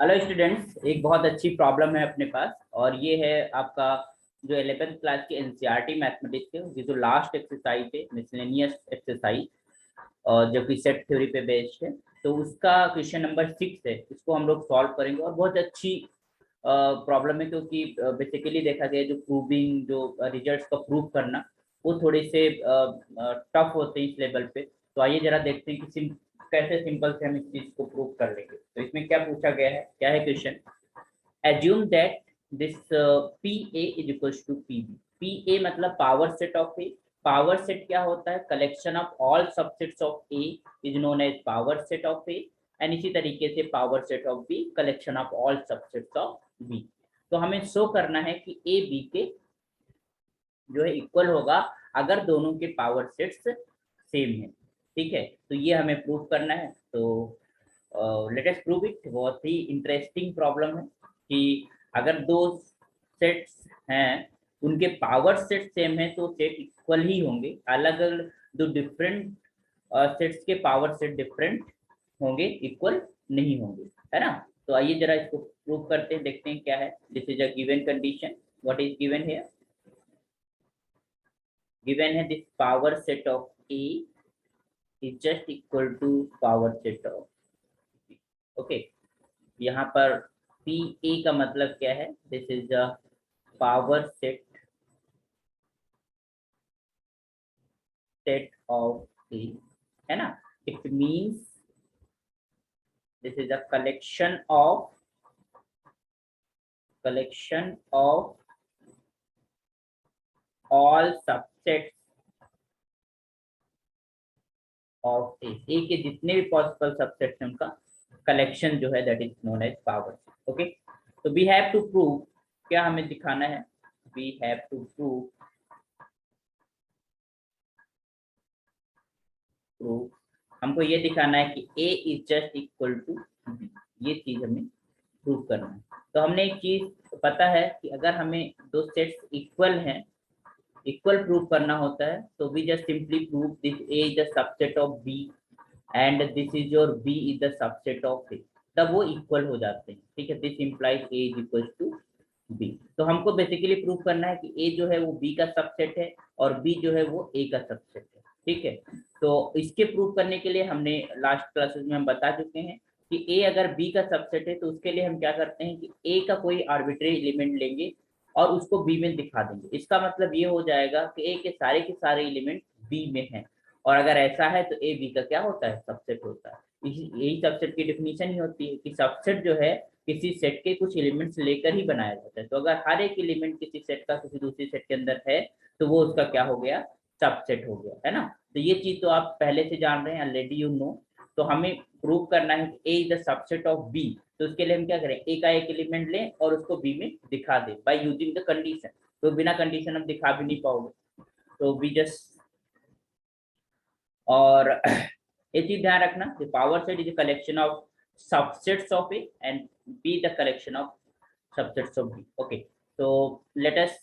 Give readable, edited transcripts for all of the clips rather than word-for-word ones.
Hello students, एक बहुत अच्छी प्रॉब्लम है अपने पास और ये है आपका जो 11th क्लास के एनसीईआरटी मैथमेटिक्स है, ये जो लास्ट एक्सरसाइज है मिसलेनियस एक्सरसाइज और जो कि सेट थ्योरी पे बेस्ड है। तो उसका क्वेश्चन नंबर 6 है, इसको हम लोग सॉल्व करेंगे और बहुत अच्छी प्रॉब्लम है क्योंकि बेसिकली देखा गया जो प्रूविंग जो रिजल्ट्स का प्रूव करना वो थोड़े से टफ होते हैं इस लेवल पे। तो आइए जरा देखते हैं कि कैसे सिंपल से हम इस चीज को प्रूव कर लेंगे। तो इसमें क्या पूछा गया है, क्या है question. Assume that this P A is equals to P B. P A मतलब power set of A. Power set क्या होता है, collection of all subsets of A is known as power set of A. And इसी तरीके से power set of B collection of all subsets of B. तो हमें show करना है कि ए बी के जो है इक्वल होगा अगर दोनों के पावर सेट्स सेम है। ठीक है, तो ये हमें प्रूव करना है। तो लेट अस प्रूव इट। बहुत ही इंटरेस्टिंग प्रॉब्लम है कि अगर दो सेट्स हैं उनके पावर सेट सेम है तो सेट इक्वल ही होंगे। अलग अलग दो डिफरेंट सेट्स के पावर सेट डिफरेंट होंगे, इक्वल नहीं होंगे, है ना। तो आइए जरा इसको प्रूव करते हैं, देखते हैं क्या है। This is a given condition. What is given here? Given है this power set of A is just equal to power set of B. Okay, यहाँ पर पी ए का मतलब क्या है? This is the power set of A, है ना। It means this is a collection of all subsets of A के जितने भी पॉसिबल सबसेट्स हैं उनका कलेक्शन जो है that is known as power. Okay, तो वी हैव टू प्रूव, क्या हमें दिखाना है? वी हैव टू प्रूव हमको ये दिखाना है कि A is just equal to B. ये चीज हमें प्रूव करना है। तो हमने एक चीज पता है कि अगर हमें दो सेट्स इक्वल हैं, इक्वल प्रूव करना होता है तो we just simply prove this A is the subset of B and this is your B is the subset of A, तब वो इक्वल हो जाते हैं। ठीक है, this implies A is equal to B. तो हमको बेसिकली प्रूव करना है कि ए जो है वो बी का सबसेट है और बी जो है वो ए का सबसेट है। ठीक है, तो इसके प्रूव करने के लिए हमने लास्ट क्लासेस में हम बता चुके हैं कि ए अगर बी का सबसेट है तो उसके लिए हम क्या करते हैं कि ए का कोई आर्बिट्रेरी एलिमेंट लेंगे और उसको बी में दिखा देंगे। इसका मतलब ये हो जाएगा कि ए के सारे एलिमेंट बी में हैं और अगर ऐसा है तो ए बी का क्या होता है, सबसेट होता है। यही सबसेट की डेफिनेशन ही होती है कि सबसेट जो है किसी सेट के कुछ एलिमेंट्स लेकर ही बनाया जाता है। तो अगर हर एक एलिमेंट किसी सेट का किसी दूसरी सेट के अंदर है तो वो उसका क्या हो गया, सबसेट हो गया, है ना। तो ये चीज तो आप पहले से जान रहे हैं, ऑलरेडी यू नो। तो हमें प्रूव करना है कि A is the subset of B. तो उसके लिए हम क्या करें, ए का एक एलिमेंट लें और उसको बी में दिखा दें बाय यूजिंग द कंडीशन। तो बिना कंडीशन हम दिखा भी नहीं पाओगे, तो वी जस्ट और ये चीज ध्यान रखना, the power set is a collection of subsets of A and B the collection of subsets of B. Okay, तो लेट अस,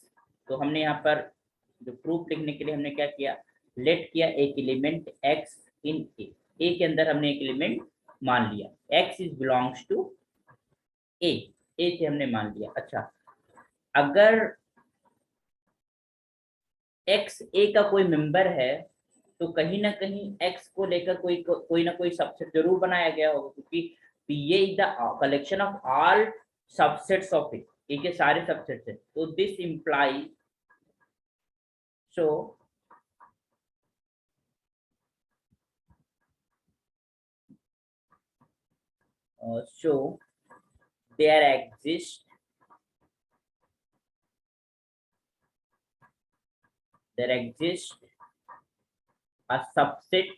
तो हमने यहाँ पर जो प्रूफ लिखने के लिए हमने क्या किया, लेट किया एक एलिमेंट x इन ए के अंदर हमने एक एलिमेंट मान लिया x इज बिलोंग्स टू ए से हमने मान लिया। अच्छा, अगर x ए का कोई मेंबर है तो कहीं ना कहीं x को लेकर कोई ना कोई सबसेट जरूर बनाया गया होगा, क्योंकि ये is the collection of all subsets of A के सारे सबसेट्स है। तो this imply so so there exists a subset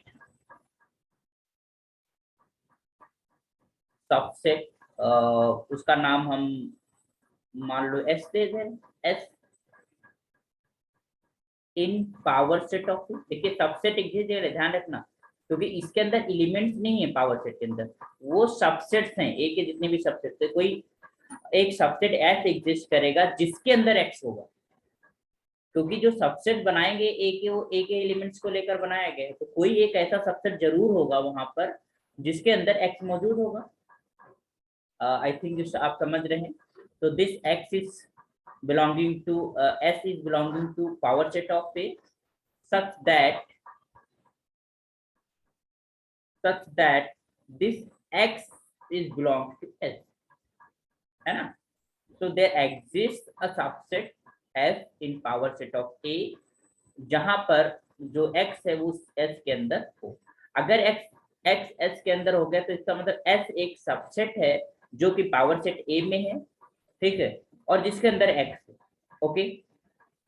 उसका नाम हम मान लो एस दे दें, S in power set of. देखिए सबसेट एक जगह ध्यान रखना, क्योंकि इसके अंदर एलिमेंट्स नहीं है पावर सेट के अंदर, वो सबसेट्स हैं ए के जितने भी सबसेट है। कोई एक सबसेट एस एग्जिस्ट करेगा जिसके अंदर एक्स होगा, क्योंकि जो सबसेट बनाएंगे ए के वो ए के एलिमेंट्स को लेकर बनाया गया है, तो कोई एक ऐसा सबसेट जरूर होगा वहां पर जिसके अंदर एक्स मौजूद होगा। आई थिंक आप समझ रहे हैं। तो this x is belonging to s is belonging to power set of a such that this x is belongs to s, है ना। so there exists a subset f in power set of a जहां पर जो x है वो s के अंदर हो। अगर x s के अंदर हो गया तो इसका मतलब s एक सबसेट है जो कि पावर सेट a में है, ठीक है, और जिसके अंदर x है। ओके,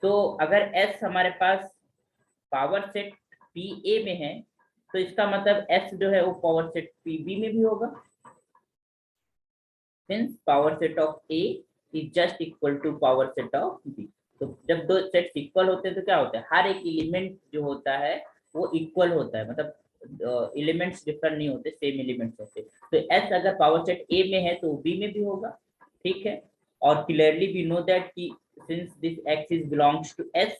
तो अगर s हमारे पास पावर सेट पी ए में है तो इसका मतलब s जो है वो पावर सेट पी बी में भी होगा। Since power set of a is just equal to power set of b। तो जब दो सेट इक्वल होते हैं तो क्या होता है, हर एक एलिमेंट जो होता है वो इक्वल होता है, मतलब एलिमेंट्स डिफरेंट नहीं होते, सेम एलिमेंट्स होते। तो s अगर पावर सेट a में है तो b में भी होगा, ठीक है। और क्लियरली वी नो दैट कि since this x is belongs to s,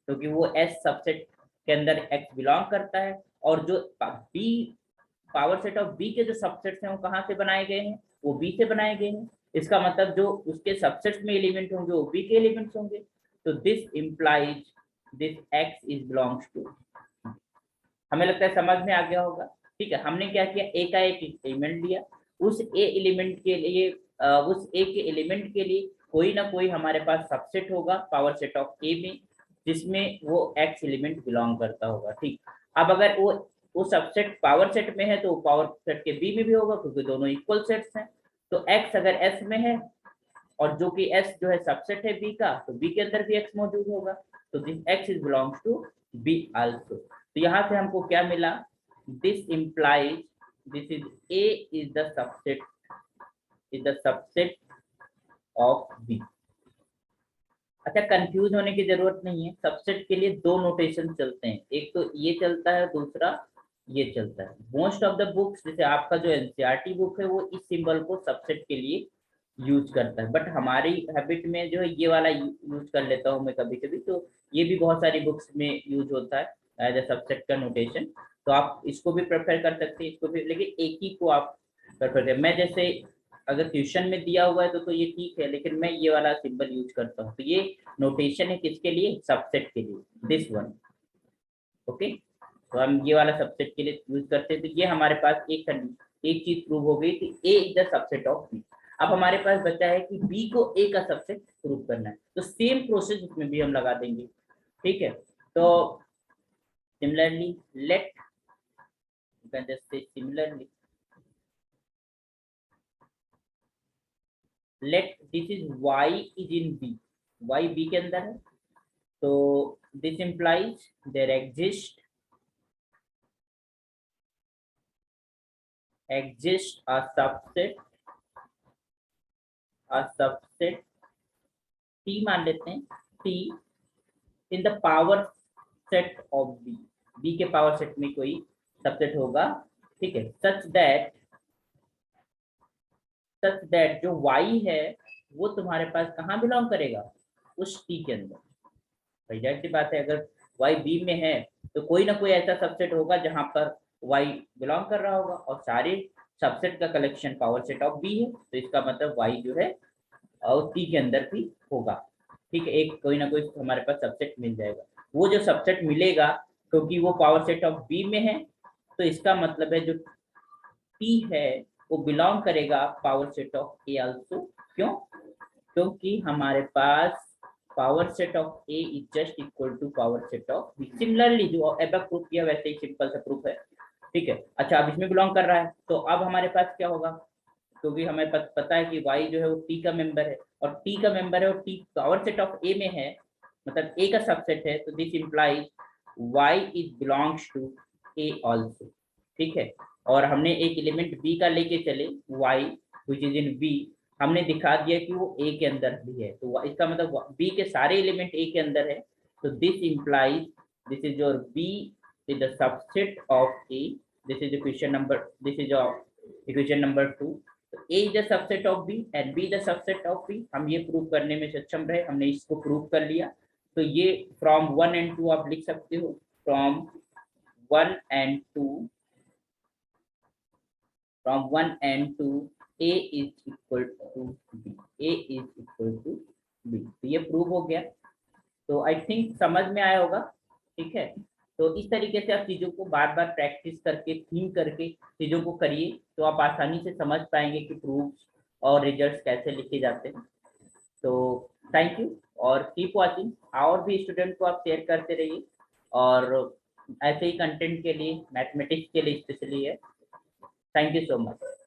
क्योंकि वो s सबसेट के अंदर x बिलोंग करता है, और जो b power set of b के जो सबसेट्स हैं वो कहाँ से बनाए गए हैं, वो b से बनाए गए हैं। इसका मतलब जो उसके सबसेट्स में एलिमेंट होंगे वो b के एलिमेंट्स होंगे। तो this implies this x is belongs to, हमें लगता है समझ में आ गया होगा। ठीक है, हमने क्या किया, a का एक एलिमेंट लिया, उस a एलिमेंट के लिए उस a के एलिमेंट के लिए कोई ना कोई हमारे पास सबसेट होगा पावर सेट ऑफ a में जिसमें वो x एलिमेंट बिलोंग करता होगा। ठीक, अब अगर वो सबसेट पावर सेट में है तो पावर सेट के b में भी होगा क्योंकि दोनों इक्वल सेट्स हैं। तो x अगर s में है और जो कि s जो है सबसेट है b का, तो b के अंदर भी x मौजूद होगा। तो this x is belongs to b also. तो यहाँ से हमको क्या मिला, this implies this is a is the subset of b। अच्छा, कंफ्यूज होने की जरूरत नहीं है, सबसेट के लिए दो नोटेशन चलते हैं, एक तो ये चलता है, दूसरा ये चलता है। मोस्ट ऑफ द बुक्स, जैसे आपका जो एनसीईआरटी बुक है वो इस सिंबल को सबसेट के लिए यूज करता है, बट हमारी हैबिट में जो है ये वाला यूज कर लेता हूँ मैं कभी कभी, तो ये भी बहुत सारी बुक्स में यूज होता है एज अ सबसेट का नोटेशन। तो आप इसको भी प्रेफर कर सकते हैं, इसको भी, लेकिन एक ही को आप प्रेफर करें। मैं जैसे अगर ट्यूशन में दिया हुआ है तो ये ठीक है, लेकिन मैं ये वाला सिंबल यूज करता हूँ। तो ये नोटेशन है किसके लिए, सबसेट के लिए, दिस वन। ओके, तो हम ये वाला सबसेट के लिए यूज करते हैं। तो ये हमारे पास एक चीज प्रूव हो गई कि A is the subset of B. अब हमारे पास बचा है कि बी को ए का सबसेट प्रूव करना है, तो सेम प्रोसेस उसमें भी हम लगा देंगे। ठीक है, तो similarly let similarly let this is y is in b, y b के अंदर है, तो this implies there exist a subset t मान लेते हैं, t in the power set of b, b के पावर सेट में कोई सबसेट होगा, ठीक है, सच दैट जो y है वो तुम्हारे पास कहाँ बिलोंग करेगा, उस t के अंदर। भाई जाहिर सी बात है, अगर y b में है तो कोई ना कोई ऐसा सबसेट होगा जहां पर y बिलोंग कर रहा होगा, और सारे सबसेट का collection power set of b है, तो इसका मतलब y जो है और t के अंदर भी होगा। ठीक है, एक कोई ना कोई हमारे पास सबसेट मिल जाएगा। वो जो सबसेट मिलेगा क्योंकि वो पावर सेट ऑफ b में है, तो इसका मतलब है जो t है वो बिलोंग करेगा power set of a also. क्यों, क्योंकि हमारे पास power set of a is just equal to power set of b। Similarly जो अब प्रूफ किया वैसे ही सिंपल सा प्रूफ है। ठीक है, अच्छा अब इसमें बिलोंग कर रहा है, तो अब हमारे पास क्या होगा, क्योंकि हमें पता है कि y जो है वो t का मेंबर है, और t का मेंबर है और t power set of a में है, मतलब a का सबसेट है, तो this implies y is belongs to a also. ठीक है, और हमने एक एलिमेंट b का लेके चले y which is in b, हमने दिखा दिया कि वो a के अंदर भी है, तो इसका मतलब b के सारे एलिमेंट a के अंदर है। तो this implies this is your b is the subset of a। This is equation number, this is equation number 2। तो a is the subset of b and b the subset of b। हम ये prove करने में सक्षम रहे, हमने इसको prove कर लिया। तो ये फ्रॉम 1 and 2 आप लिख सकते हो, from 1 and 2, from 1 and 2 A is equal to B, A is equal to B। तो ये प्रूव हो गया। तो आई थिंक समझ में आया होगा, ठीक है। तो इस तरीके से आप चीज़ों को बार बार प्रैक्टिस करके थिंक करके चीज़ों को करिए, तो आप आसानी से समझ पाएंगे कि प्रूफ्स और रिजल्ट्स कैसे लिखे जाते हैं। तो थैंक यू, और कीप वाचिंग। और भी स्टूडेंट को आप शेयर करते रहिए, और ऐसे ही कंटेंट के लिए, मैथमेटिक्स के लिए स्पेशली है। Thank you so much.